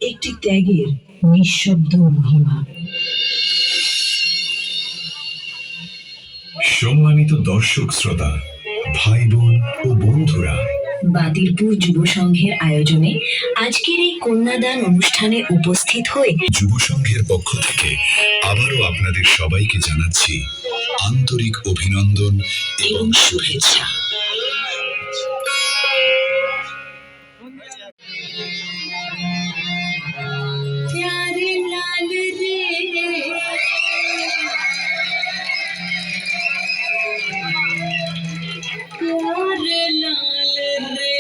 একটি ত্যাগের নিঃশব্দ মহিমা। সম্মানিত দর্শক শ্রোতা, ভাই বোন ও বন্ধুরা, বাদিরপুর যুব সংঘের আয়োজনে আজকের এই কন্যাদান অনুষ্ঠানে উপস্থিত হয়ে যুব সংঘের পক্ষ থেকে আবারও আপনাদের সবাইকে জানাচ্ছি আন্তরিক অভিনন্দন এবং শুভেচ্ছা। प्यारे लाल रे प्यारे लाल रे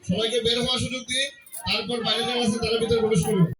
সবাইকে বের হওয়ার সুযোগ দিয়ে তারপর বাইরে যারা আছে তারা ভিতরে প্রবেশ করুন।